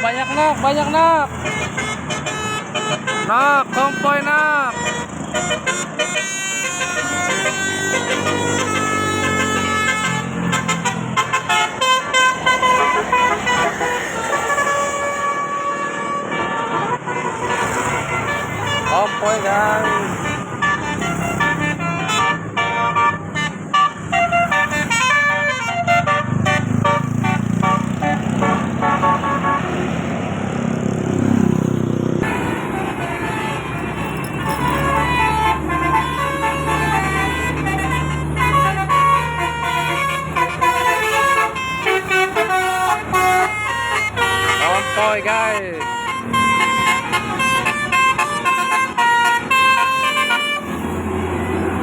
banyak nak, banyak nak. Nak, kompoy nak. Kompoy guys. Kompoy guys.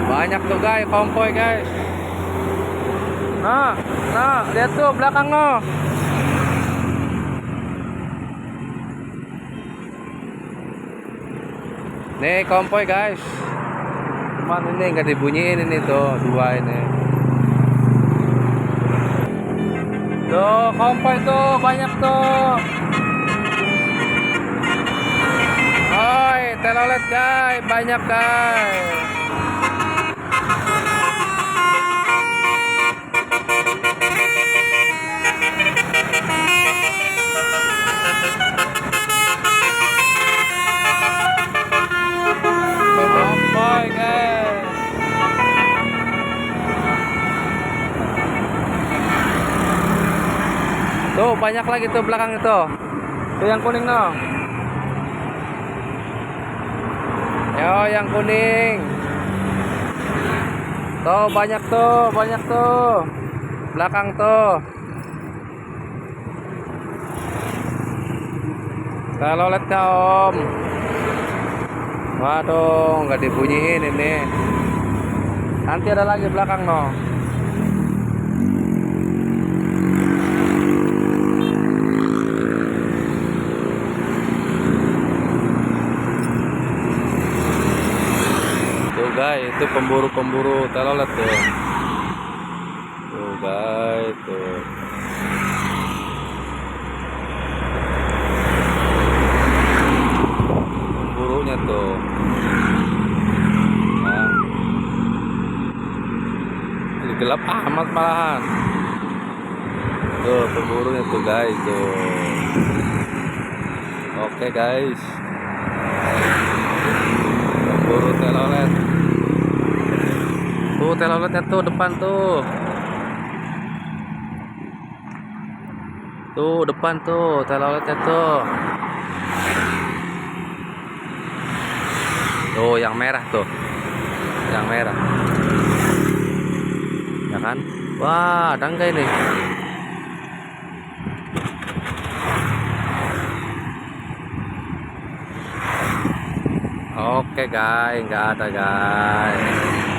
Banyak tuh guys, kompoy guys. Nah, lihat tuh belakang no. Nih kompoy guys. Cuman ini nggak dibunyiin ini tuh, dua ini. Tuh kompoy tuh banyak tuh. Oi, telolet guys, banyak guys. Kompoy guys. Tuh banyak lagi tuh belakang itu. Tuh yang kuning no. Yo yang kuning. Tuh banyak tuh. Belakang tuh. Telolet kah om? Waduh, nggak dibunyiin ini. Nanti ada lagi belakang no. Tuh guys, itu pemburu telolet tuh. Tuh guys, tuh. Pemburunya tuh. Nah. Ini gelap amat malahan. Tuh pemburunya tuh guys tuh. Oke guys. Pemburu telolet. Tuh teloletnya tuh depan tuh. Tuh depan tuh teloletnya tuh. Tuh yang merah tuh. Yang merah. Ya kan? Wah, ada enggak ini? Oke guys, nggak ada guys.